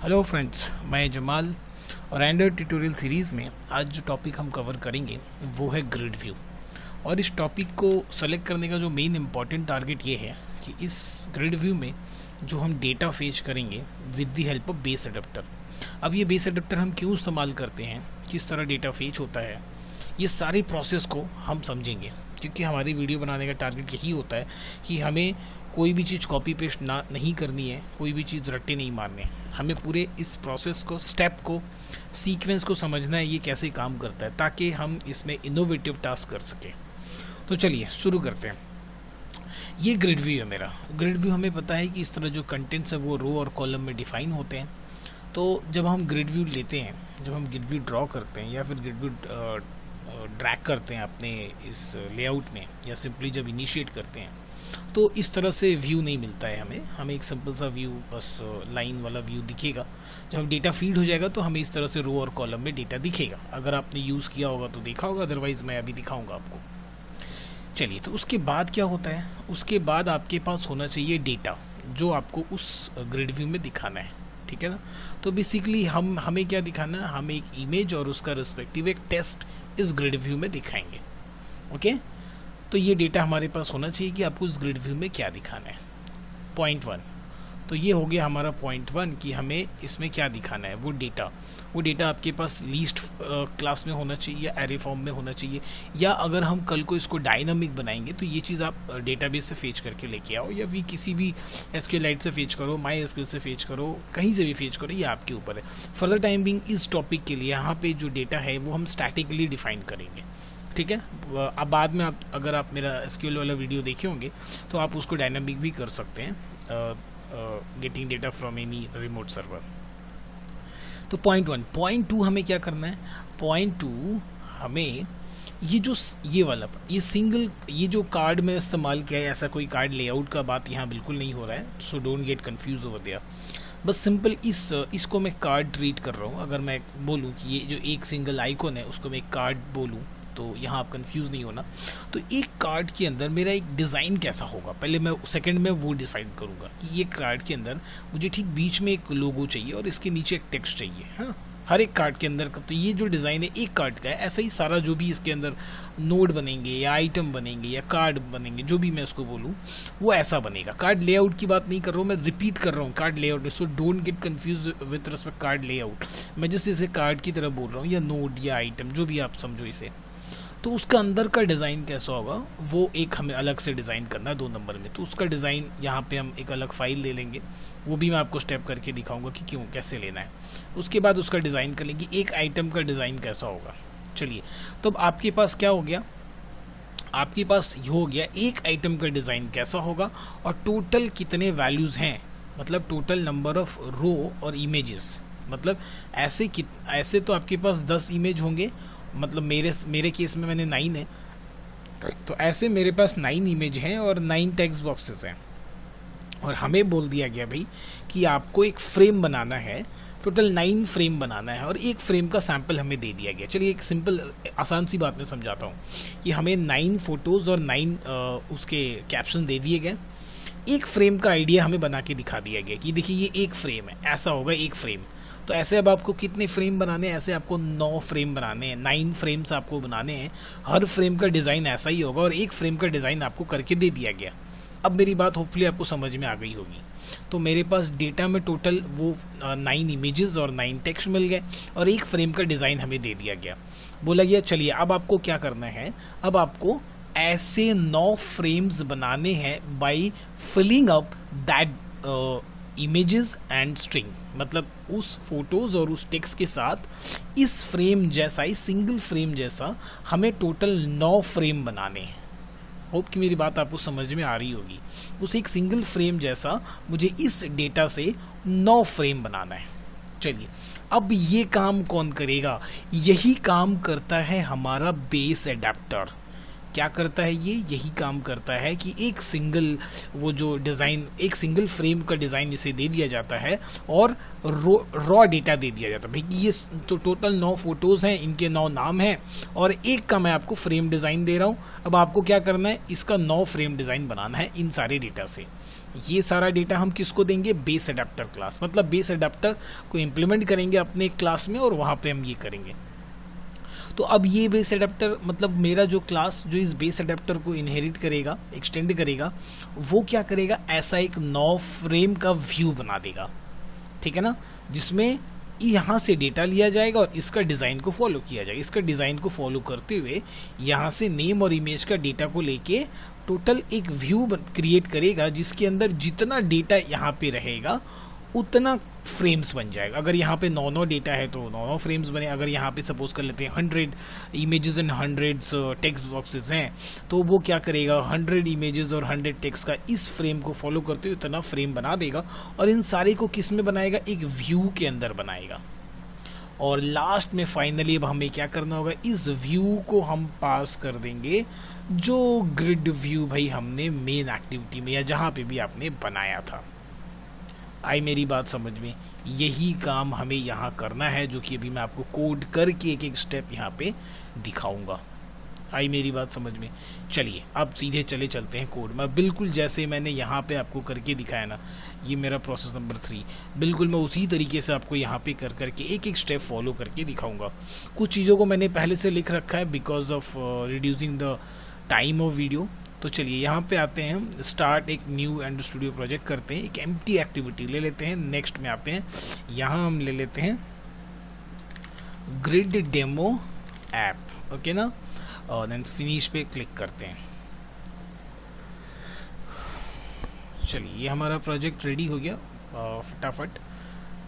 Hello friends, मैं जमाल और Android tutorial series में आज जो टॉपिक हम कवर करेंगे वो है ग्रिड व्यू। और इस टॉपिक को सेलेक्ट करने का जो मेन इम्पॉर्टेंट टारगेट ये है कि इस ग्रिड व्यू में जो हम डेटा फेच करेंगे with the help of base adapter. अब ये बेस एडाप्टर हम क्यों इस्तेमाल करते हैं, किस तरह डेटा फेच होता है, ये सारी प्रोसेस को हम समझेंगे, क्योंकि हमारी वीडियो बनाने का टारगेट यही होता है कि हमें कोई भी चीज़ कॉपी पेस्ट ना नहीं करनी है, कोई भी चीज़ रट्टे नहीं मारने, हमें पूरे इस प्रोसेस को, स्टेप को, सीक्वेंस को समझना है ये कैसे काम करता है, ताकि हम इसमें इनोवेटिव टास्क कर सकें। तो चलिए शुरू करते हैं। ये ग्रिड व्यू है मेरा। ग्रिड व्यू हमें पता है कि इस तरह जो कंटेंट्स है वो रो और कॉलम में डिफाइन होते हैं। तो जब हम ग्रिड व्यू लेते हैं, जब हम ग्रिड व्यू ड्रॉ करते हैं या फिर ग्रिड व्यू ड्रैग करते हैं अपने इस लेआउट में, या सिंपली जब इनिशिएट करते हैं, तो इस तरह से व्यू नहीं मिलता है हमें एक सिंपल सा व्यू, बस लाइन वाला व्यू दिखेगा। जब डेटा फीड हो जाएगा तो हमें इस तरह से रो और कॉलम में डेटा दिखेगा। अगर आपने यूज़ किया होगा तो देखा होगा, अदरवाइज मैं अभी दिखाऊंगा आपको। चलिए, तो उसके बाद क्या होता है, उसके बाद आपके पास होना चाहिए डेटा जो आपको उस ग्रिड व्यू में दिखाना है, ठीक है ना। तो बेसिकली हमें क्या दिखाना है, हम एक इमेज और उसका रिस्पेक्टिव एक टेस्ट इस ग्रिड व्यू में दिखाएंगे। ओके, तो ये डेटा हमारे पास होना चाहिए कि आपको इस ग्रिड व्यू में क्या दिखाना है। पॉइंट 1, तो ये हो गया हमारा पॉइंट 1 कि हमें इसमें क्या दिखाना है। वो डेटा आपके पास लीस्ट क्लास में होना चाहिए या एरे फॉर्म में होना चाहिए, या अगर हम कल को इसको डायनामिक बनाएंगे तो ये चीज़ आप डेटाबेस से फेच करके लेके आओ, या भी किसी भी SQLite से फेच करो, MySQL से फेच करो, कहीं से भी फेच करो, ये आपके ऊपर है। फॉर द टाइम बिंग इस टॉपिक के लिए यहाँ पे जो डेटा है वो हम स्टैटिकली डिफाइन करेंगे, ठीक है। अब बाद में अगर आप मेरा SQL वाला वीडियो देखे होंगे तो आप उसको डायनामिक भी कर सकते हैं, getting data from any remote server. तो पॉइंट 1। पॉइंट 2 हमें क्या करना है, पॉइंट 2 हमें ये सिंगल, ये जो कार्ड में इस्तेमाल किया है, ऐसा कोई कार्ड लेआउट का बात यहाँ बिल्कुल नहीं हो रहा है, so don't get confuse over there. बस सिंपल इसको मैं कार्ड ट्रीट कर रहा हूँ। अगर मैं बोलूँ कि ये जो एक सिंगल आइकॉन है उसको मैं एक कार्ड बोलूँ, तो यहाँ आप कंफ्यूज नहीं होना। तो एक कार्ड के अंदर मेरा एक डिज़ाइन कैसा होगा, पहले मैं सेकंड में वो डिफाइन करूँगा कि ये कार्ड के अंदर मुझे ठीक बीच में एक लोगो चाहिए और इसके नीचे एक टेक्स्ट चाहिए, हाँ, हर एक कार्ड के अंदर का। तो ये जो डिज़ाइन है एक कार्ड का है, ऐसा ही सारा जो भी इसके अंदर नोड बनेंगे या आइटम बनेंगे या कार्ड बनेंगे, जो भी मैं उसको बोलूँ वो ऐसा बनेगा। कार्ड लेआउट की बात नहीं कर रहा हूँ, मैं रिपीट कर रहा हूँ card layout, so don't get confuse with respect card layout. मैं जिस इसे कार्ड की तरह बोल रहा हूँ, या नोड या आइटम, जो भी आप समझो इसे। तो उसका अंदर का डिज़ाइन कैसा होगा वो एक हमें अलग से डिज़ाइन करना है 2 नंबर में। तो उसका डिज़ाइन यहाँ पे हम एक अलग फाइल ले लेंगे, वो भी मैं आपको स्टेप करके दिखाऊंगा कि क्यों, कैसे लेना है। उसके बाद उसका डिज़ाइन कर लेंगे, एक आइटम का डिज़ाइन कैसा होगा। चलिए, तो अब आपके पास क्या हो गया, आपके पास ये हो गया एक आइटम का डिज़ाइन कैसा होगा और टोटल कितने वैल्यूज़ हैं, मतलब टोटल नंबर ऑफ रो और इमेजेस। मतलब ऐसे तो आपके पास 10 इमेज होंगे, मतलब मेरे केस में मैंने 9 है, तो ऐसे मेरे पास 9 इमेज हैं और 9 टेक्स्ट बॉक्सेस हैं। और हमें बोल दिया गया भाई कि आपको एक फ्रेम बनाना है, टोटल 9 फ्रेम बनाना है, और एक फ्रेम का सैंपल हमें दे दिया गया। चलिए एक सिंपल आसान सी बात मैं समझाता हूँ कि हमें 9 फोटोज़ और 9 उसके कैप्शन दे दिए गए। एक फ्रेम का आइडिया हमें बना के दिखा दिया गया कि देखिए ये एक फ्रेम है, ऐसा होगा एक फ्रेम। तो ऐसे अब आपको कितने फ्रेम बनाने हैं, ऐसे आपको 9 फ्रेम बनाने हैं, 9 फ्रेम्स आपको बनाने हैं। हर फ्रेम का डिज़ाइन ऐसा ही होगा और एक फ्रेम का डिज़ाइन आपको करके दे दिया गया। अब मेरी बात होपफुली आपको समझ में आ गई होगी। तो मेरे पास डेटा में टोटल वो 9 इमेजेस और 9 टेक्स्ट मिल गए और एक फ्रेम का डिज़ाइन हमें दे दिया गया। बोला गया चलिए अब आपको क्या करना है, अब आपको ऐसे 9 फ्रेम्स बनाने हैं by filling up that images and string. मतलब उस फोटोज़ और उस टेक्स्ट के साथ इस फ्रेम जैसा, इस सिंगल फ्रेम जैसा हमें टोटल 9 फ्रेम बनाने हैं। होप कि मेरी बात आपको समझ में आ रही होगी। उस एक सिंगल फ्रेम जैसा मुझे इस डेटा से 9 फ्रेम बनाना है। चलिए, अब ये काम कौन करेगा, यही काम करता है हमारा बेस एडाप्टर। क्या करता है ये, यही काम करता है कि एक सिंगल वो जो डिज़ाइन, एक सिंगल फ्रेम का डिज़ाइन इसे दे दिया जाता है और रॉ डेटा दे दिया जाता है भाई कि ये तो टोटल 9 फोटोज़ हैं, इनके 9 नाम हैं और एक का मैं आपको फ्रेम डिज़ाइन दे रहा हूँ। अब आपको क्या करना है, इसका 9 फ्रेम डिज़ाइन बनाना है इन सारे डेटा से। ये सारा डेटा हम किसको देंगे, बेस एडाप्टर क्लास, मतलब बेस एडाप्टर को इम्प्लीमेंट करेंगे अपने क्लास में और वहाँ पे हम ये करेंगे। तो अब ये बेस एडाप्टर मतलब मेरा जो क्लास जो इस बेस एडाप्टर को इनहेरिट करेगा, एक्सटेंड करेगा, वो क्या करेगा, ऐसा एक 9 फ्रेम का व्यू बना देगा, ठीक है ना, जिसमें यहाँ से डेटा लिया जाएगा और इसका डिज़ाइन को फॉलो किया जाएगा। इसका डिज़ाइन को फॉलो करते हुए यहाँ से नेम और इमेज का डेटा को लेके टोटल एक व्यू क्रिएट करेगा जिसके अंदर जितना डेटा यहाँ पे रहेगा उतना फ्रेम्स बन जाएगा। अगर यहाँ पे 9 डेटा है तो 9 फ्रेम्स बने। अगर यहाँ पे सपोज कर लेते हैं 100 इमेजेस एंड 100 टेक्स्ट बॉक्सेस हैं तो वो क्या करेगा, 100 इमेजेस और 100 टेक्स्ट का इस फ्रेम को फॉलो करते हुए इतना फ्रेम बना देगा और इन सारे को किस में बनाएगा, एक व्यू के अंदर बनाएगा। और लास्ट में फाइनली अब हमें क्या करना होगा, इस व्यू को हम पास कर देंगे जो ग्रिड व्यू भाई हमने मेन एक्टिविटी में या जहाँ पे भी आपने बनाया था। आई मेरी बात समझ में, यही काम हमें यहाँ करना है जो कि अभी मैं आपको कोड करके एक एक स्टेप यहाँ पे दिखाऊंगा। आई मेरी बात समझ में। चलिए अब सीधे चलते हैं कोड में। बिल्कुल जैसे मैंने यहाँ पे आपको करके दिखाया ना, ये मेरा प्रोसेस नंबर 3, बिल्कुल मैं उसी तरीके से आपको यहाँ पे कर करके एक एक स्टेप फॉलो करके दिखाऊंगा। कुछ चीज़ों को मैंने पहले से लिख रखा है because of reducing the time of video. तो चलिए यहाँ पे आते हैं, स्टार्ट एक न्यू एंड्रॉइड स्टूडियो प्रोजेक्ट करते हैं, एक एम्प्टी एक्टिविटी ले लेते हैं। नेक्स्ट में आते हैं, यहाँ हम ले लेते हैं ग्रिड डेमो ऐप, ओके ना, और देन फिनिश पे क्लिक करते हैं। चलिए ये हमारा प्रोजेक्ट रेडी हो गया फटाफट।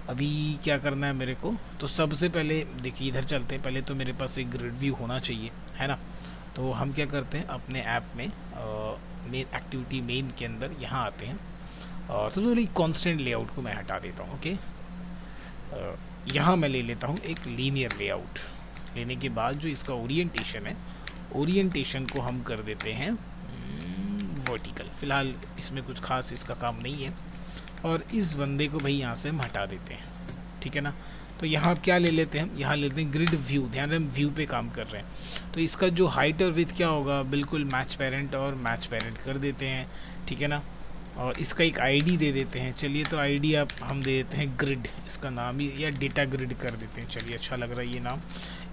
अभी क्या करना है मेरे को, तो सबसे पहले देखिए इधर चलते हैं। पहले तो मेरे पास एक ग्रिड व्यू होना चाहिए, है ना। तो हम क्या करते हैं, अपने ऐप में मेन एक्टिविटी मेन के अंदर यहाँ आते हैं और सबसे पहले कॉन्स्टेंट लेआउट को मैं हटा देता हूँ। ओके, यहाँ मैं ले लेता हूँ एक लीनियर लेआउट। लेने के बाद जो इसका ओरिएंटेशन है, ओरिएंटेशन को हम कर देते हैं वर्टिकल। फिलहाल इसमें कुछ खास इसका काम नहीं है और इस बंदे को भाई यहाँ से हम हटा देते हैं, ठीक है ना। तो यहाँ क्या ले लेते हैं, यहाँ लेते हैं ग्रिड व्यू। ध्यान रहे हम व्यू पे काम कर रहे हैं। तो इसका जो हाइट और विड्थ क्या होगा, बिल्कुल मैच पेरेंट और मैच पेरेंट कर देते हैं, ठीक है ना। और इसका एक आईडी दे देते हैं। चलिए तो आईडी आप हम दे देते हैं ग्रिड, इसका नाम ही, या डेटा ग्रिड कर देते हैं। चलिए अच्छा लग रहा है ये नाम,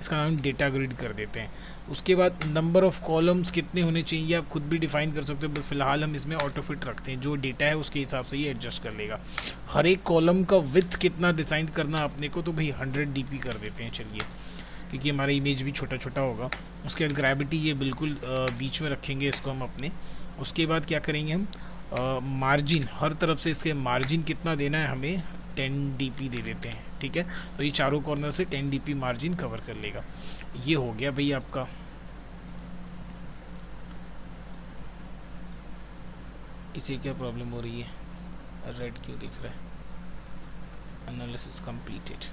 इसका नाम डेटा ग्रिड कर देते हैं। उसके बाद नंबर ऑफ कॉलम्स कितने होने चाहिए आप खुद भी डिफाइन कर सकते हो, बस फिलहाल हम इसमें ऑटो फिट रखते हैं। जो डेटा है उसके हिसाब से ये एडजस्ट कर लेगा। हर एक कॉलम का विड्थ कितना डिसाइड करना अपने को, तो भाई 100 dp कर देते हैं। चलिए, क्योंकि हमारा इमेज भी छोटा छोटा होगा। उसके बाद ग्रेविटी ये बिल्कुल बीच में रखेंगे इसको हम अपने। उसके बाद क्या करेंगे हम, मार्जिन, हर तरफ से इसके मार्जिन कितना देना है हमें, 10 dp दे देते हैं, ठीक है। तो ये चारों कॉर्नर से 10 dp मार्जिन कवर कर लेगा। ये हो गया भाई आपका। इसे क्या प्रॉब्लम हो रही है, रेड क्यों दिख रहा है, एनालिसिस कंप्लीटेड,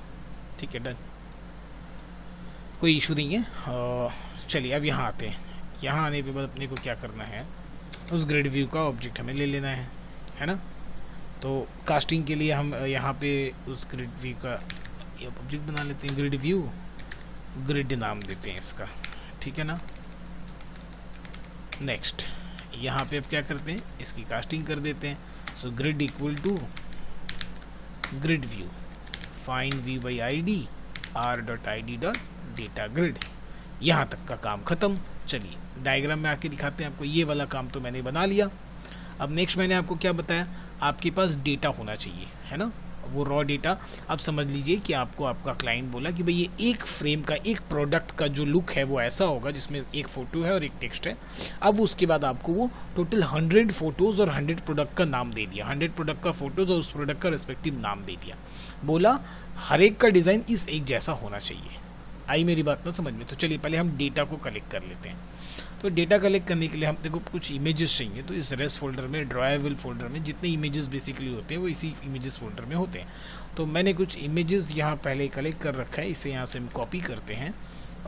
ठीक है, डन, कोई इशू नहीं है। चलिए अब यहाँ आते हैं। यहाँ आने के बाद अपने को क्या करना है, उस ग्रिड व्यू का ऑब्जेक्ट हमें ले लेना है ना। तो कास्टिंग के लिए हम यहाँ पे उस ग्रिड व्यू का ऑब्जेक्ट बना लेते हैं, ग्रिड व्यू, ग्रिड नाम देते हैं इसका, ठीक है ना। नेक्स्ट यहाँ पे अब क्या करते हैं, इसकी कास्टिंग कर देते हैं। So grid equal to grid view, find view by id r.id.data grid। यहाँ तक का काम खत्म। चलिए डायग्राम में आके दिखाते हैं आपको। ये वाला काम तो मैंने बना लिया। अब नेक्स्ट मैंने आपको क्या बताया, आपके पास डेटा होना चाहिए, है ना, वो रॉ डेटा। अब समझ लीजिए कि आपको आपका क्लाइंट बोला कि भाई ये एक फ्रेम का, एक प्रोडक्ट का जो लुक है वो ऐसा होगा जिसमें एक फ़ोटो है और एक टेक्स्ट है। अब उसके बाद आपको वो टोटल 100 फोटोज़ और 100 प्रोडक्ट का नाम दे दिया, 100 प्रोडक्ट का फोटोज़ और उस प्रोडक्ट का रिस्पेक्टिव नाम दे दिया। बोला हर एक का डिज़ाइन इस एक जैसा होना चाहिए। आई मेरी बात ना समझ में। तो चलिए पहले हम डेटा को कलेक्ट कर लेते हैं। तो डेटा कलेक्ट करने के लिए हम देखो कुछ इमेजेस चाहिए। तो इस रेस फोल्डर में, ड्राइवेबल फोल्डर में जितने इमेजेस बेसिकली होते हैं वो इसी इमेजेस फोल्डर में होते हैं। तो मैंने कुछ इमेजेस यहाँ पहले कलेक्ट कर रखा है, इसे यहाँ से हम कॉपी करते हैं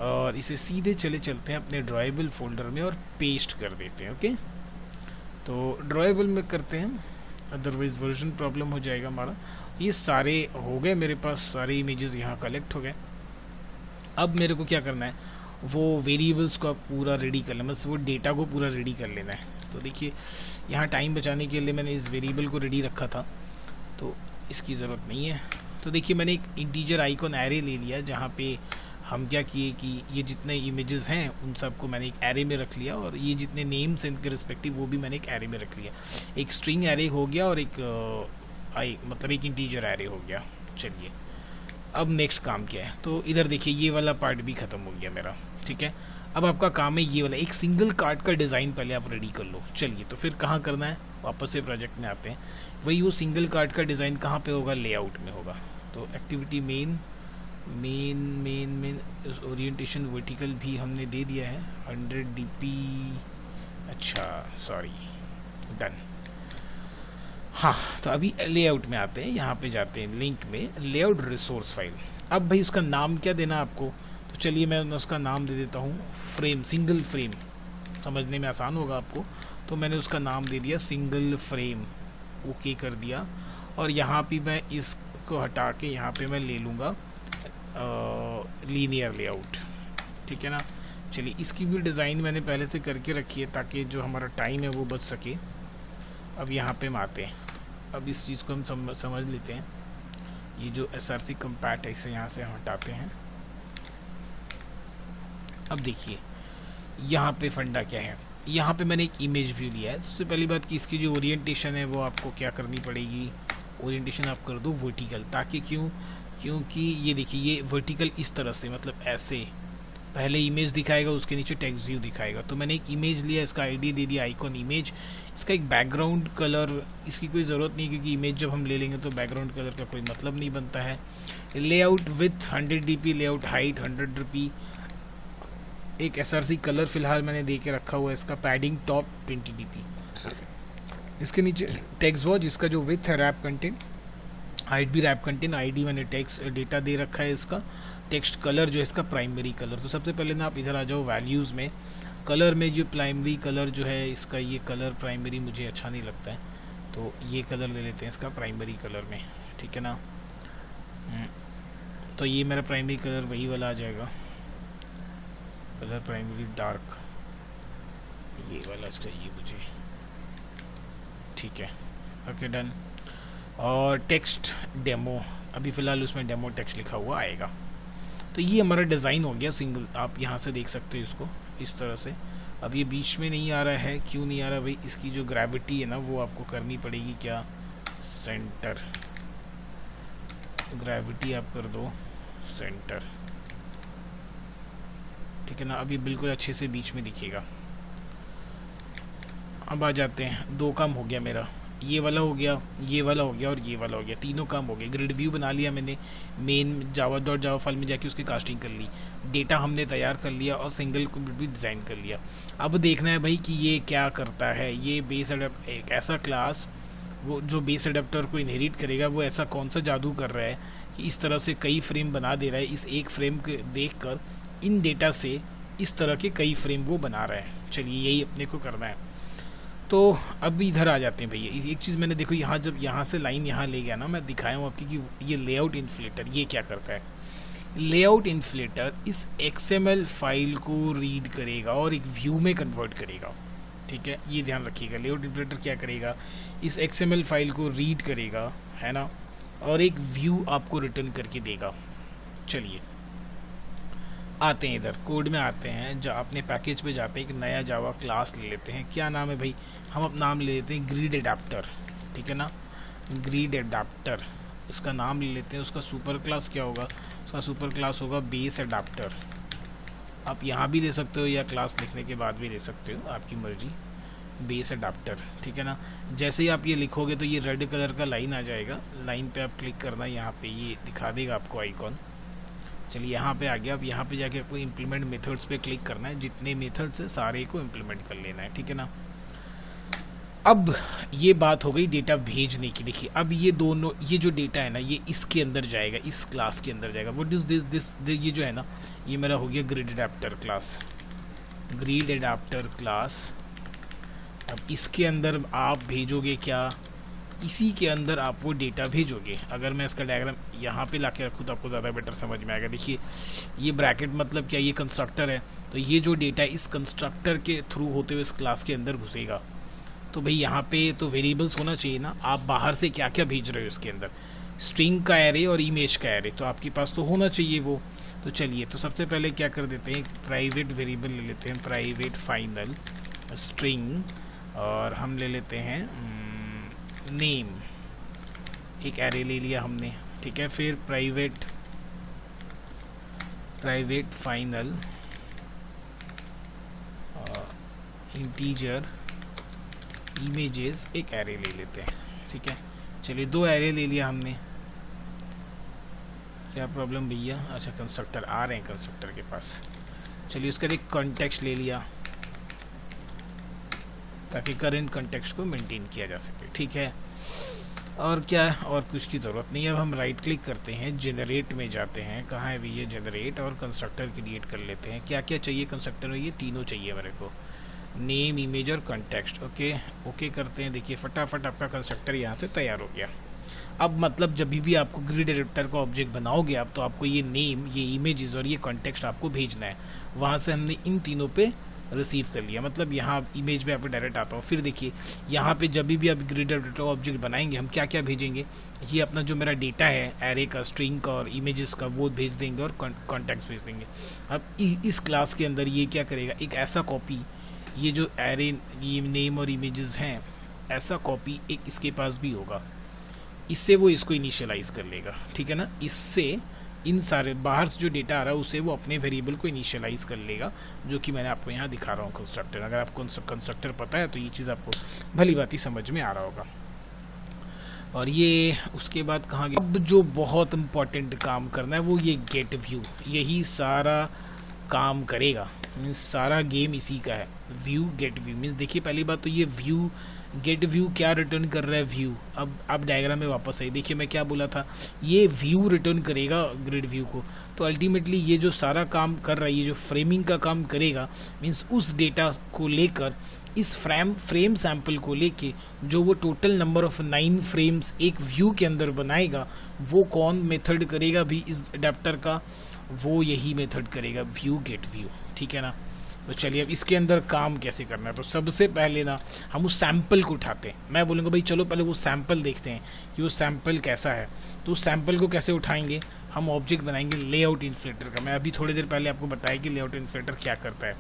और इसे सीधे चले चलते हैं अपने ड्राइबल फोल्डर में और पेस्ट कर देते हैं। ओके, तो ड्राइबल में करते हैं, अदरवाइज वर्जन प्रॉब्लम हो जाएगा हमारा। ये सारे हो गए मेरे पास, सारे इमेजेस यहाँ कलेक्ट हो गए। अब मेरे को क्या करना है, वो वेरिएबल्स को पूरा रेडी कर लेना, मतलब वो डेटा को पूरा रेडी कर लेना है। तो देखिए यहाँ टाइम बचाने के लिए मैंने इस वेरिएबल को रेडी रखा था, तो इसकी ज़रूरत नहीं है। तो देखिए मैंने एक इंटीजर आइकॉन एरे ले लिया, जहाँ पे हम क्या किए कि ये जितने इमेजेस हैं उन सबको मैंने एक एरे में रख लिया, और ये जितने नेम्स हैं इनके रिस्पेक्टिव वो भी मैंने एक एरे में रख लिया। एक स्ट्रिंग एरे हो गया और एक मतलब एक इंटीजर एरे हो गया। चलिए अब नेक्स्ट काम क्या है, तो इधर देखिए ये वाला पार्ट भी ख़त्म हो गया मेरा। ठीक है, अब आपका काम है ये वाला एक सिंगल कार्ड का डिज़ाइन पहले आप रेडी कर लो। चलिए तो फिर कहाँ करना है, वापस से प्रोजेक्ट में आते हैं। वही वो सिंगल कार्ड का डिज़ाइन कहाँ पे होगा, लेआउट में होगा। तो एक्टिविटी मेन ओरिएंटेशन वर्टिकल भी हमने दे दिया है 100 dp। अच्छा सॉरी, डन। हाँ, तो अभी लेआउट में आते हैं, यहाँ पे जाते हैं लिंक में, लेआउट रिसोर्स फाइल। अब भाई उसका नाम क्या देना आपको, तो चलिए मैं उसका नाम दे देता हूँ फ्रेम, सिंगल फ्रेम, समझने में आसान होगा आपको। तो मैंने उसका नाम दे दिया सिंगल फ्रेम, ओके कर दिया। और यहाँ पे मैं इसको हटा के यहाँ पे मैं ले लूँगा लीनियर लेआउट। ठीक है ना, चलिए इसकी भी डिज़ाइन मैंने पहले से करके रखी है ताकि जो हमारा टाइम है वो बच सके। अब यहाँ पे हम आते हैं, अब इस चीज़ को हम समझ लेते हैं। ये जो SRC कंपैट है इसे यहाँ से हटाते हैं। अब देखिए यहाँ पे फंडा क्या है, यहाँ पे मैंने एक इमेज व्यू लिया है। सबसे पहली बात कि इसकी जो ओरिएंटेशन है वो आपको क्या करनी पड़ेगी, ओरिएंटेशन आप कर दो वर्टिकल, ताकि क्योंकि ये देखिए ये वर्टिकल इस तरह से, मतलब ऐसे पहले इमेज दिखाएगा, उसके नीचे टेक्स्ट व्यू दिखाएगा। तो मैंने एक इमेज लिया, इसका आईडी दे दिया आइकॉन इमेज। इसका एक बैकग्राउंड कलर, इसकी कोई ज़रूरत नहीं क्योंकि इमेज जब हम ले लेंगे तो बैकग्राउंड कलर का कोई मतलब नहीं बनता है। Layout with 100 dp, layout height 100 dp। एक SRC कलर फिलहाल मैंने दे के रखा हुआ है, इसका पैडिंग टॉप 20 dp। इसके नीचे टेक्स्ट बॉक्स, जिसका जो विथ है रैप कंटेंट, हाइट भी रैप कंटेंट, आईडी मैंने टेक्स्ट डेटा दे रखा है इसका। टेक्स्ट कलर जो है इसका प्राइमरी कलर। तो सबसे पहले ना आप इधर आ जाओ वैल्यूज़ में, कलर में जो प्राइमरी कलर जो है इसका, ये कलर प्राइमरी मुझे अच्छा नहीं लगता है, तो ये कलर ले लेते हैं इसका प्राइमरी कलर में। ठीक है ना, तो ये मेरा प्राइमरी कलर वही वाला आ जाएगा, कलर प्राइमरी डार्क, ये वाला चाहिए मुझे। ठीक है, ओके डन। और टेक्स्ट डेमो, अभी फ़िलहाल उसमें डेमो टेक्स्ट लिखा हुआ आएगा। तो ये हमारा डिज़ाइन हो गया सिंगल, आप यहाँ से देख सकते हो इसको इस तरह से। अब ये बीच में नहीं आ रहा है, क्यों नहीं आ रहा भाई, इसकी जो ग्रेविटी है ना वो आपको करनी पड़ेगी क्या, सेंटर, ग्रेविटी आप कर दो सेंटर। ठीक है ना, अभी बिल्कुल अच्छे से बीच में दिखेगा। अब आ जाते हैं, दो काम हो गया मेरा, ये वाला हो गया, ये वाला हो गया और ये वाला हो गया, तीनों काम हो गए। ग्रिड व्यू बना लिया मैंने, मेन जावा फाइल में जाके उसकी कास्टिंग कर ली, डेटा हमने तैयार कर लिया और सिंगल को भी डिज़ाइन कर लिया। अब देखना है भाई कि ये क्या करता है। ये बेस एडेप्टर, एक ऐसा क्लास वो जो बेस एडेप्टर को इनहेरिट करेगा, वो ऐसा कौन सा जादू कर रहा है कि इस तरह से कई फ्रेम बना दे रहा है। इस एक फ्रेम को देख कर इन डेटा से इस तरह के कई फ्रेम वो बना रहा है। चलिए यही अपने को करना है। तो अब इधर आ जाते हैं भैया, एक चीज़ मैंने देखो यहाँ, जब यहाँ से लाइन यहाँ ले गया ना, मैं दिखाया हूँ आपकी कि ये लेआउट इन्फ्लेटर ये क्या करता है। लेआउट इन्फ्लेटर इस XML फाइल को रीड करेगा और एक व्यू में कन्वर्ट करेगा। ठीक है, ये ध्यान रखिएगा। लेआउट इन्फ्लेटर क्या करेगा, इस XML फाइल को रीड करेगा, है ना, और एक व्यू आपको रिटर्न करके देगा। चलिए आते हैं इधर कोड में आते हैं, जो अपने पैकेज पे जाते हैं, एक नया जावा क्लास ले लेते हैं। क्या नाम है भाई, हम अपना नाम ले लेते हैं ग्रिड एडाप्टर। ठीक है ना, ग्रिड एडाप्टर उसका नाम ले लेते हैं। उसका सुपर क्लास क्या होगा, उसका सुपर क्लास होगा बेस एडाप्टर। आप यहाँ भी ले सकते हो या क्लास लिखने के बाद भी ले सकते हो, आपकी मर्जी। बेस एडाप्टर, ठीक है ना। जैसे ही आप ये लिखोगे तो ये रेड कलर का लाइन आ जाएगा, लाइन पे आप क्लिक करना, यहाँ पे ये दिखा देगा आपको आइकॉन। चलिए यहाँ पे आ गया। अब यहाँ पे जाके आपको इम्प्लीमेंट मेथड्स पे क्लिक करना है, जितने मेथड्स है सारे को इम्प्लीमेंट कर लेना है। ठीक है ना। अब ये बात हो गई डेटा भेजने की। देखिए अब ये दोनों, ये जो डेटा है ना ये इसके अंदर जाएगा, इस क्लास के अंदर जाएगा। व्हाट इज दिस ये जो है ना ये मेरा हो गया grid adapter class, grid adapter class. अब इसके अंदर आप भेजोगे क्या, इसी के अंदर आप वो डेटा भेजोगे। अगर मैं इसका डायग्राम यहाँ पे लाके रखूँ तो आपको ज़्यादा बेटर समझ में आएगा। देखिए ये ब्रैकेट मतलब क्या, ये कंस्ट्रक्टर है, तो ये जो डेटा इस कंस्ट्रक्टर के थ्रू होते हुए इस क्लास के अंदर घुसेगा। तो भाई यहाँ पे तो वेरिएबल्स होना चाहिए ना, आप बाहर से क्या क्या भेज रहे हो इसके अंदर, स्ट्रिंग का एरे और इमेज का एरे, तो आपके पास तो होना चाहिए वो। तो चलिए तो सबसे पहले क्या कर देते हैं, प्राइवेट वेरिएबल ले लेते हैं, प्राइवेट फाइनल स्ट्रिंग, और हम ले लेते हैं नेम, एक एरे ले लिया हमने, ठीक है। फिर प्राइवेट फाइनल इंटीजर इमेजेस, एक एरे ले लेते हैं, ठीक है। चलिए 2 एरे ले लिया हमने, क्या प्रॉब्लम भैया, अच्छा कंस्ट्रक्टर आ रहे हैं कंस्ट्रक्टर के पास। चलिए उसका एक कॉन्टेक्स्ट ले लिया ताकि करंट कॉन्टेक्स्ट को मेंटेन किया जा सके, ठीक है। और क्या है, और कुछ की ज़रूरत नहीं है। अब हम राइट क्लिक करते हैं, जनरेट में जाते हैं, कहाँ है भी ये जनरेट, और कंस्ट्रक्टर क्रिएट कर लेते हैं। क्या क्या चाहिए कंस्ट्रक्टर में, ये तीनों चाहिए मेरे को, नेम इमेज और कॉन्टेक्स्ट। ओके करते हैं। देखिए फटाफट आपका कंस्ट्रक्टर यहाँ से तैयार हो गया। अब मतलब जब भी आपको ग्रिड एडाप्टर का ऑब्जेक्ट बनाओगे आप, तो आपको ये नेम, ये इमेजेस और ये कॉन्टेक्स्ट आपको भेजना है। वहाँ से हमने इन तीनों पे रिसीव कर लिया, मतलब यहाँ इमेज पे आपको डायरेक्ट आता हूँ। फिर देखिए यहाँ पे जब भी आप ग्रिड एडाप्टर का ऑब्जेक्ट बनाएंगे, हम क्या क्या भेजेंगे, ये अपना जो मेरा डेटा है एरे का, स्ट्रिंग का और इमेजेस का, वो भेज देंगे और कॉन्टेक्स्ट भेज देंगे। अब इस क्लास के अंदर ये क्या करेगा, एक ऐसा कॉपी, ये जो एरे, ये नेम और इमेजेस हैं, ऐसा कॉपी एक इसके पास भी होगा, इससे वो इसको इनिशियलाइज कर लेगा, ठीक है ना। इससे इन सारे बाहर से जो डेटा आ रहा है उससे वो अपने वेरिएबल को इनिशियलाइज कर लेगा, जो कि मैंने आपको यहाँ दिखा रहा हूँ कंस्ट्रक्टर। अगर आपको कंस्ट्रक्टर पता है तो ये चीज़ आपको भली बात समझ में आ रहा होगा। और ये उसके बाद कहाँ गया, अब जो बहुत इम्पोर्टेंट काम करना है वो ये गेट व्यू, यही सारा काम करेगा, मीन्स सारा गेम इसी का है। व्यू गेट व्यू मीन्स, देखिए पहली बात तो ये व्यू गेट व्यू क्या रिटर्न कर रहा है, व्यू। अब आप डायग्राम में वापस आइए, देखिए मैं क्या बोला था, ये व्यू रिटर्न करेगा ग्रिड व्यू को। तो अल्टीमेटली ये जो सारा काम कर रहा है, ये जो फ्रेमिंग का काम करेगा, मीन्स उस डेटा को लेकर, इस फ्रेम सैंपल को लेके जो वो टोटल नंबर ऑफ 9 फ्रेम्स एक व्यू के अंदर बनाएगा, वो कौन मेथड करेगा भी इस अडेप्टर का, वो यही मेथड करेगा, व्यू गेट व्यू, ठीक है ना। तो चलिए अब इसके अंदर काम कैसे करना है। तो सबसे पहले ना हम उस सैंपल को उठाते हैं। मैं बोलूँगा भाई चलो पहले वो सैंपल देखते हैं कि वो सैंपल कैसा है। तो उस सैंपल को कैसे उठाएंगे, हम ऑब्जेक्ट बनाएंगे लेआउट इन्फ्लेटर का। मैं अभी थोड़ी देर पहले आपको बताया कि लेआउट इन्फ्लेटर क्या करता है।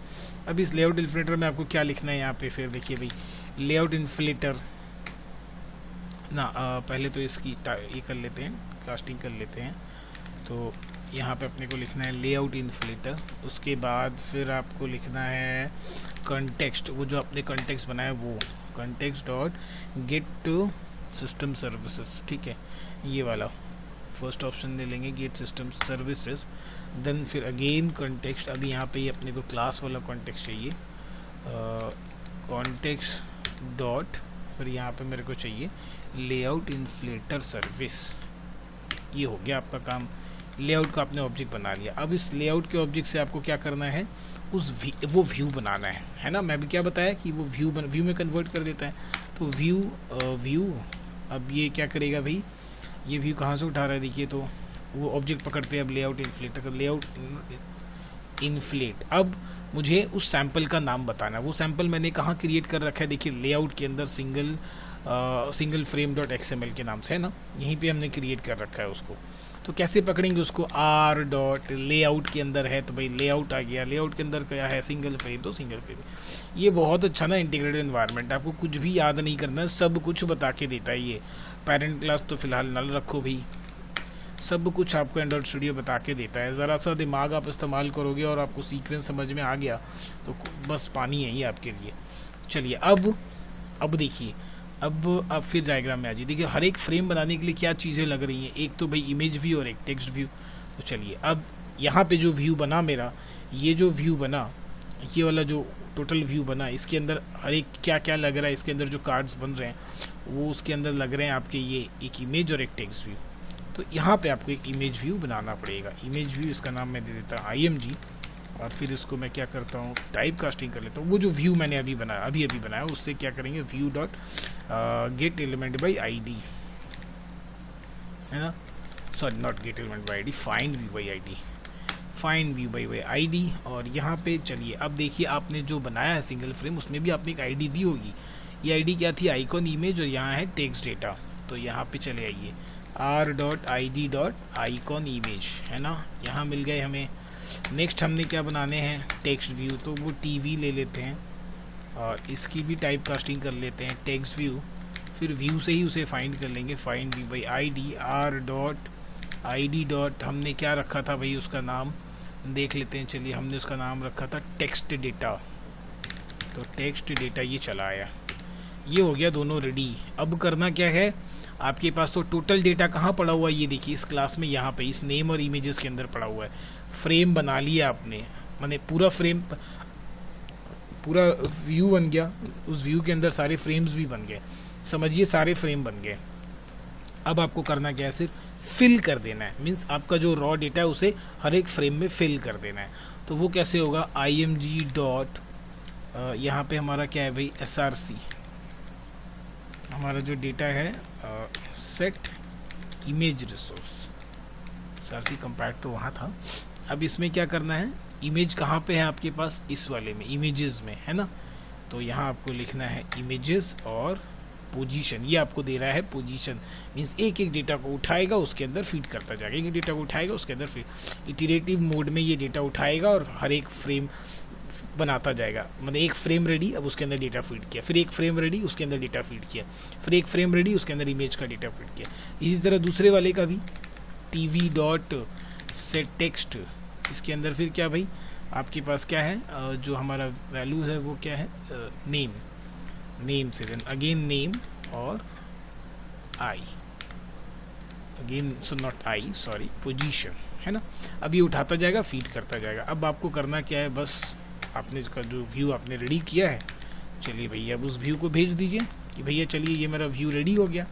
अब इस लेआउट इन्फ्लेटर में आपको क्या लिखना है यहाँ पे, फिर देखिए भाई लेआउट इन्फ्लेटर ना, पहले तो इसकी ये कर लेते हैं, कास्टिंग कर लेते हैं। तो यहाँ पे अपने को लिखना है लेआउट इन्फ्लेटर, उसके बाद फिर आपको लिखना है कॉन्टेक्स्ट, वो जो आपने कॉन्टेक्स्ट बनाया वो context dot get to system services, ठीक है, ये वाला फर्स्ट ऑप्शन ले लेंगे, गेट सिस्टम सर्विसेज। देन फिर अगेन कॉन्टेक्स्ट, अभी यहाँ पे अपने को क्लास वाला कॉन्टेक्स्ट चाहिए, कॉन्टेक्स्ट डॉट, फिर यहाँ पे मेरे को चाहिए लेआउट इन्फ्लेटर सर्विस। ये हो गया आपका काम, लेआउट का आपने ऑब्जेक्ट बना लिया। अब इस लेआउट के ऑब्जेक्ट से आपको क्या करना है, वो व्यू बनाना है ना। मैं भी क्या बताया कि वो व्यू में कन्वर्ट कर देता है। तो व्यू अब ये क्या करेगा भाई, ये व्यू कहाँ से उठा रहा है, देखिए तो वो ऑब्जेक्ट पकड़ते हैं अब लेआउट इन्फ्लेटर का, लेआउट इन्फ्लेट। अब मुझे उस सैंपल का नाम बताना है। वो सैंपल मैंने कहाँ क्रिएट कर रखा है, देखिए लेआउट के अंदर सिंगल फ्रेम डॉट XML के नाम से है ना, यहीं पे हमने क्रिएट कर रखा है उसको। तो कैसे पकड़ेंगे उसको, आर डॉट लेआउट के अंदर है, तो भाई लेआउट आ गया, लेआउट के अंदर क्या है सिंगल फ्रेम, तो सिंगल फ्रेम। ये बहुत अच्छा ना इंटीग्रेटेड एनवायरनमेंट, आपको कुछ भी याद नहीं करना है, सब कुछ बता के देता है ये। पेरेंट क्लास तो फिलहाल नल रखो भाई, सब कुछ आपको एंड्रॉइड स्टूडियो बता के देता है। ज़रा सा दिमाग आप इस्तेमाल करोगे और आपको सीक्वेंस समझ में आ गया तो बस पानी है ये आपके लिए। चलिए अब देखिए, अब आप फिर डायग्राम में आ जाइए। देखिए हर एक फ्रेम बनाने के लिए क्या चीज़ें लग रही हैं, एक तो भाई इमेज व्यू और एक टेक्स्ट व्यू। तो चलिए अब यहाँ पे जो व्यू बना मेरा, ये जो व्यू बना ये वाला जो टोटल व्यू बना, इसके अंदर हर एक क्या क्या लग रहा है, इसके अंदर जो कार्ड्स बन रहे हैं वो उसके अंदर लग रहे हैं आपके ये एक इमेज और एक टेक्स्ट व्यू। तो यहाँ पे आपको एक इमेज व्यू बनाना पड़ेगा। इमेज व्यू, इसका नाम मैं दे देता हूँ IMG, और फिर इसको मैं क्या करता हूँ टाइप कास्टिंग कर लेता हूँ। वो जो व्यू मैंने अभी बनाया उससे क्या करेंगे, view dot gate element by ID, है ना, sorry not gate element by ID, find view by ID, find view by ID। और यहाँ पे चलिए अब देखिए आपने जो बनाया है सिंगल फ्रेम, उसमें भी आपने एक ID दी होगी। ये ID क्या थी, आइकॉन इमेज, और यहाँ है टेक्स्ट डेटा। तो यहाँ पे चले आइए r.id.icon इमेज, है ना, यहाँ मिल गए हमें। नेक्स्ट हमने क्या बनाने हैं, टेक्स्ट व्यू, तो वो TV ले लेते हैं और इसकी भी टाइप कास्टिंग कर लेते हैं टेक्स्ट व्यू। फिर व्यू से ही उसे फाइंड कर लेंगे, find view by ID, r.id. हमने क्या रखा था भाई, उसका नाम देख लेते हैं। चलिए हमने उसका नाम रखा था टेक्स्ट डेटा, तो टेक्स्ट डेटा ये चला आया। ये हो गया दोनों रेडी। अब करना क्या है, आपके पास तो टोटल डेटा कहाँ पड़ा हुआ है, ये देखिए इस क्लास में, यहाँ पे इस नेम और इमेजेस के अंदर पड़ा हुआ है। फ्रेम बना लिया आपने, माने पूरा फ्रेम, पूरा व्यू बन गया, उस व्यू के अंदर सारे फ्रेम्स भी बन गए, समझिए सारे फ्रेम बन गए। अब आपको करना क्या है, सिर्फ फिल कर देना है, मीन्स आपका जो रॉ डेटा है उसे हर एक फ्रेम में फिल कर देना है। तो वो कैसे होगा, IMG डॉट, यहाँ पे हमारा क्या है भाई, SRC, हमारा जो डेटा है set image resource, SRC compact तो वहाँ था। अब इसमें क्या करना है, इमेज कहाँ पे है आपके पास, इस वाले में, इमेजेस में, है ना। तो यहाँ आपको लिखना है इमेजेस और पोजीशन, ये आपको दे रहा है पोजीशन, मीन्स एक एक डेटा को उठाएगा उसके अंदर फीड करता जाएगा, एक डेटा को उठाएगा उसके अंदर फीड, इटरेटिव मोड में ये डेटा उठाएगा और हर एक फ्रेम बनाता जाएगा। मतलब एक फ्रेम रेडी, अब उसके अंदर डेटा फीड किया, फिर एक फ्रेम रेडी, उसके अंदर डेटा फीड किया, फिर एक फ्रेम रेडी, उसके अंदर इमेज का डेटा फीड किया। इसी तरह दूसरे वाले का भी TV डॉट सेट टेक्स्ट, इसके अंदर फिर क्या भाई आपके पास क्या है, जो हमारा वैल्यू है वो क्या है, नेम, नेम से देन अगेन नेम और I again, so not I, sorry, position, है ना। अब ये उठाता जाएगा, फीड करता जाएगा। अब आपको करना क्या है, बस आपने इसका जो व्यू आपने रेडी किया है, चलिए भैया अब उस व्यू को भेज दीजिए कि भैया चलिए ये मेरा व्यू रेडी हो गया।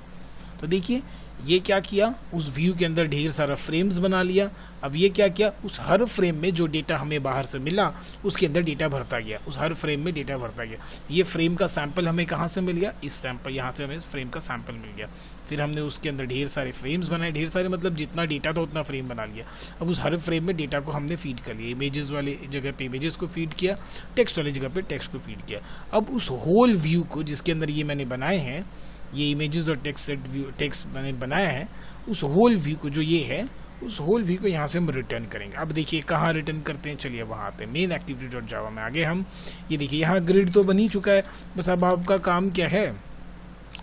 तो देखिए ये क्या किया, उस व्यू के अंदर ढेर सारा फ्रेम्स बना लिया। अब ये क्या किया, उस हर फ्रेम में जो डेटा हमें बाहर से मिला उसके अंदर डेटा भरता गया, उस हर फ्रेम में डेटा भरता गया। ये फ्रेम का सैंपल हमें कहाँ से मिल गया, इस सैंपल, यहाँ से हमें फ्रेम का सैंपल मिल गया। फिर हमने उसके अंदर ढेर सारे फ्रेम्स बनाए, ढेर सारे मतलब जितना डेटा था उतना फ्रेम बना लिया। अब उस हर फ्रेम में डेटा को हमने फीड कर लिया, इमेजेस वाले जगह पे इमेजेस को फीड किया, टेक्स्ट वाली जगह पे टेक्स्ट को फीड किया। अब उस होल व्यू को जिसके अंदर ये मैंने बनाए हैं, ये इमेजेस और टेक्स्ट मैंने बनाया है, उस होल व्यू को जो ये है, उस होल व्यू को यहाँ से हम रिटर्न करेंगे। अब देखिए कहाँ रिटर्न करते हैं, चलिए वहाँ आते हैं, मेन एक्टिविटी डॉट जावा में आगे हम। ये देखिए यहाँ ग्रिड तो बन ही चुका है, बस अब आपका काम क्या है,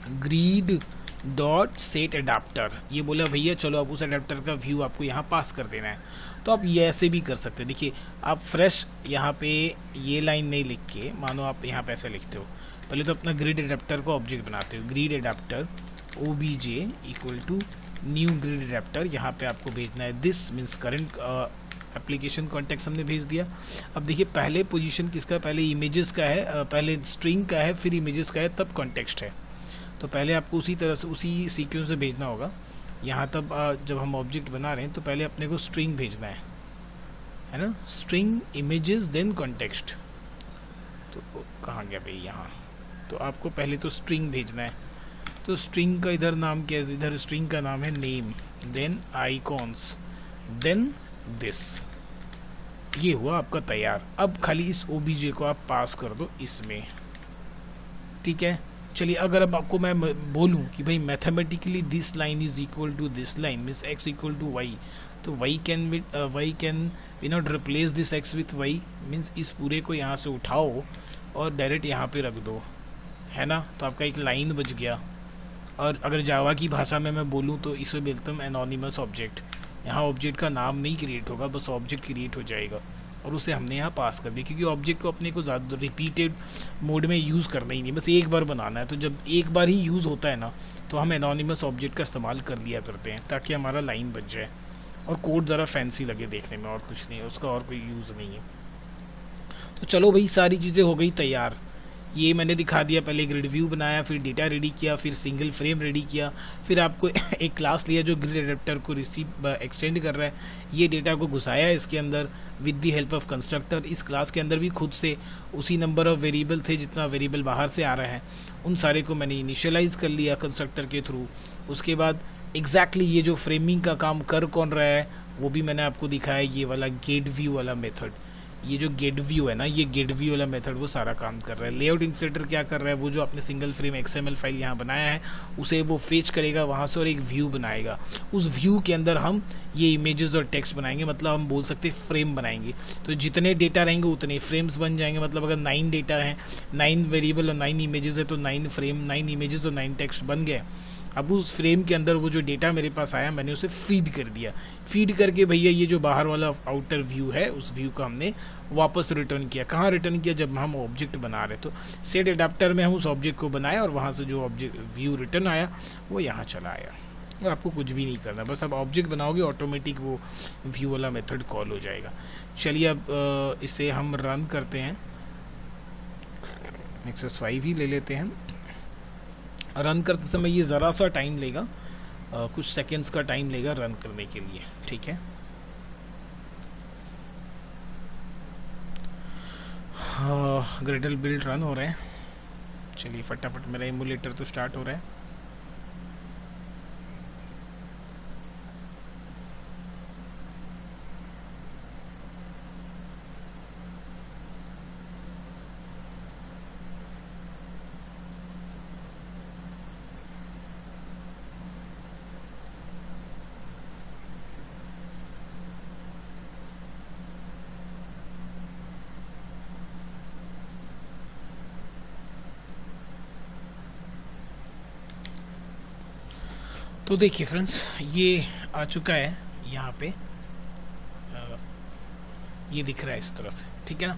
ग्रिड डॉट सेट एडाप्टर, ये बोला भैया चलो अब उस एडाप्टर का व्यू आपको यहाँ पास कर देना है। तो आप ये ऐसे भी कर सकते हैं, देखिए आप फ्रेश यहाँ पे ये लाइन नहीं लिख के, मानो आप यहाँ पे ऐसे लिखते हो, पहले तो अपना ग्रिड एडाप्टर को ऑब्जेक्ट बनाते हो, grid adapter OBJ equal to new grid adapter, यहाँ पे आपको भेजना है this means current application context हमने भेज दिया। अब देखिए पहले पोजीशन किसका है, पहले इमेजेस का है, पहले स्ट्रिंग का है, फिर इमेजेस का है, तब कॉन्टेक्स्ट है। तो पहले आपको उसी तरह से उसी सीक्वेंस से भेजना होगा। यहाँ तब जब हम ऑब्जेक्ट बना रहे हैं तो पहले अपने को स्ट्रिंग भेजना है ना, स्ट्रिंग इमेजेस देन कॉन्टेक्स्ट। तो कहाँ गया भाई, यहाँ। तो आपको पहले तो स्ट्रिंग भेजना है, तो स्ट्रिंग का इधर नाम क्या है, इधर स्ट्रिंग का नाम है name, then icons, then this. ये हुआ आपका तैयार। अब खाली इस OBJ को आप पास कर दो इसमें, ठीक है। चलिए अगर अब आपको मैं बोलूं कि भाई mathematically this line is equal to this line means x equal to y, तो y can we not replace this x with y, means इस पूरे को यहाँ से उठाओ और डायरेक्ट यहाँ पे रख दो, है ना। तो आपका एक लाइन बच गया। और अगर जावा की भाषा में मैं बोलूँ तो इसे बोलता हूँ एनोनिमस ऑब्जेक्ट। यहाँ ऑब्जेक्ट का नाम नहीं क्रिएट होगा, बस ऑब्जेक्ट क्रिएट हो जाएगा और उसे हमने यहाँ पास कर दिया, क्योंकि ऑब्जेक्ट को अपने को ज़्यादा रिपीटेड मोड में यूज़ करना ही नहीं, बस एक बार बनाना है। तो जब एक बार ही यूज़ होता है ना, तो हम एनोनिमस ऑब्जेक्ट का इस्तेमाल कर लिया करते हैं ताकि हमारा लाइन बच जाए और कोड ज़रा फैंसी लगे देखने में, और कुछ नहीं है, उसका और कोई यूज़ नहीं है। तो चलो भाई, सारी चीज़ें हो गई तैयार। ये मैंने दिखा दिया, पहले ग्रिड व्यू बनाया, फिर डेटा रेडी किया, फिर सिंगल फ्रेम रेडी किया, फिर आपको एक क्लास लिया जो ग्रिड एडेप्टर को रिसीव एक्सटेंड कर रहा है, ये डेटा को घुसाया इसके अंदर with the help of constructor. इस क्लास के अंदर भी खुद से उसी नंबर ऑफ वेरिएबल थे जितना वेरिएबल बाहर से आ रहा है, उन सारे को मैंने इनिशियलाइज कर लिया कंस्ट्रक्टर के थ्रू। उसके बाद एग्जैक्टली ये जो फ्रेमिंग का काम कर कौन रहा है वो भी मैंने आपको दिखाया, ये वाला गेट व्यू वाला मेथड। ये जो गेट व्यू है ना, ये गेट व्यू वाला मेथड वो सारा काम कर रहा है। लेआउट इन्फ्लेटर क्या कर रहा है, वो जो आपने सिंगल फ्रेम XML फाइल यहाँ बनाया है उसे वो फेच करेगा वहाँ से और एक व्यू बनाएगा। उस व्यू के अंदर हम ये इमेजेस और टेक्स्ट बनाएंगे, मतलब हम बोल सकते हैं फ्रेम बनाएंगे। तो जितने डेटा रहेंगे उतने फ्रेम्स बन जाएंगे। मतलब अगर 9 डेटा है, 9 वेरिएबल और 9 इमेजेस है तो 9 फ्रेम, 9 इमेजेस और 9 टेक्स्ट बन गए। अब उस फ्रेम के अंदर वो जो डेटा मेरे पास आया मैंने उसे फीड कर दिया। फीड करके भैया ये जो बाहर वाला आउटर व्यू है उस व्यू को हमने वापस रिटर्न किया। कहाँ रिटर्न किया, जब हम ऑब्जेक्ट बना रहे तो सेट एडाप्टर में हम उस ऑब्जेक्ट को बनाया और वहाँ से जो ऑब्जेक्ट व्यू रिटर्न आया वो यहाँ चला आया। और आपको कुछ भी नहीं करना, बस अब ऑब्जेक्ट बनाओगे ऑटोमेटिक वो व्यू वाला मेथड कॉल हो जाएगा। चलिए अब इसे हम रन करते हैं। एक्सेस 5 ही ले लेते हैं। रन करते समय ये ज़रा सा टाइम लेगा, कुछ सेकेंड्स का टाइम लेगा रन करने के लिए, ठीक है। ग्रेडल बिल्ड रन हो रहे हैं। चलिए फटाफट मेरा एमुलेटर तो स्टार्ट हो रहा है। तो देखिए फ्रेंड्स, ये आ चुका है यहाँ पे, ये दिख रहा है इस तरह से, ठीक है ना।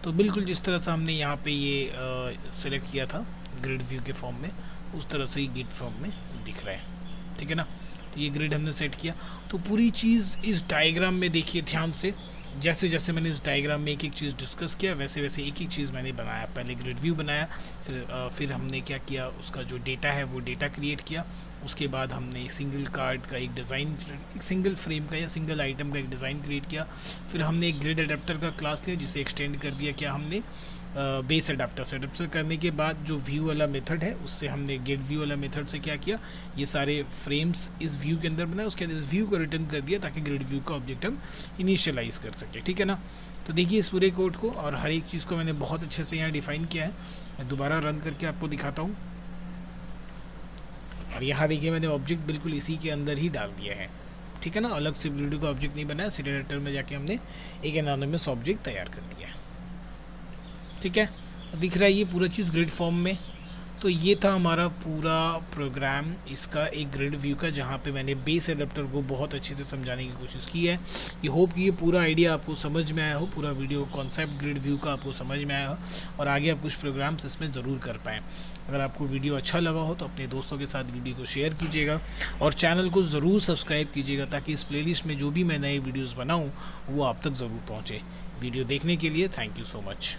तो बिल्कुल जिस तरह से हमने यहाँ पे ये सिलेक्ट किया था ग्रिड व्यू के फॉर्म में, उस तरह से ही गिट फॉर्म में दिख रहा है, ठीक है ना। तो ये ग्रिड हमने सेट किया। तो पूरी चीज़ इस डायग्राम में देखिए ध्यान से, जैसे जैसे मैंने इस डायग्राम में एक एक चीज़ डिस्कस किया वैसे वैसे एक एक चीज़ मैंने बनाया। पहले ग्रिड व्यू बनाया, फिर हमने क्या किया, उसका जो डेटा है वो डेटा क्रिएट किया। उसके बाद हमने सिंगल कार्ड का एक डिज़ाइन, एक सिंगल फ्रेम का या सिंगल आइटम का एक डिज़ाइन क्रिएट किया। फिर हमने एक ग्रिड एडाप्टर का क्लास लिया जिसे एक्सटेंड कर दिया क्या हमने बेस एडाप्टर से। एडाप्टर करने के बाद जो व्यू वाला मेथड है उससे हमने गेट व्यू वाला मेथड से क्या किया, ये सारे फ्रेम्स इस व्यू के अंदर बनाए। उसके बाद इस व्यू को रिटर्न कर दिया ताकि ग्रिड व्यू का ऑब्जेक्ट हम इनिशियलाइज कर सके, ठीक है ना। तो देखिए इस पूरे कोड को और हर एक चीज़ को मैंने बहुत अच्छे से यहाँ डिफाइन किया है। मैं दोबारा रन करके आपको दिखाता हूँ। और यहाँ देखिए मैंने ऑब्जेक्ट बिल्कुल इसी के अंदर ही डाल दिया है, ठीक है ना। अलग से वीडियो का ऑब्जेक्ट नहीं बनाया, सेट एडिटर में जाके हमने एक एनोनिमस ऑब्जेक्ट तैयार कर दिया, ठीक है। दिख रहा है ये पूरा चीज़ ग्रिड फॉर्म में। तो ये था हमारा पूरा प्रोग्राम इसका एक ग्रिड व्यू का, जहाँ पे मैंने बेस एडाप्टर को बहुत अच्छे से समझाने की कोशिश की है। ये होप कि ये पूरा आइडिया आपको समझ में आया हो, पूरा वीडियो कॉन्सेप्ट ग्रिड व्यू का आपको समझ में आया हो और आगे आप कुछ प्रोग्राम्स इसमें ज़रूर कर पाएँ। अगर आपको वीडियो अच्छा लगा हो तो अपने दोस्तों के साथ वीडियो को शेयर कीजिएगा और चैनल को ज़रूर सब्सक्राइब कीजिएगा ताकि इस प्लेलिस्ट में जो भी मैं नए वीडियोज़ बनाऊँ वो आप तक ज़रूर पहुँचे। वीडियो देखने के लिए थैंक यू सो मच।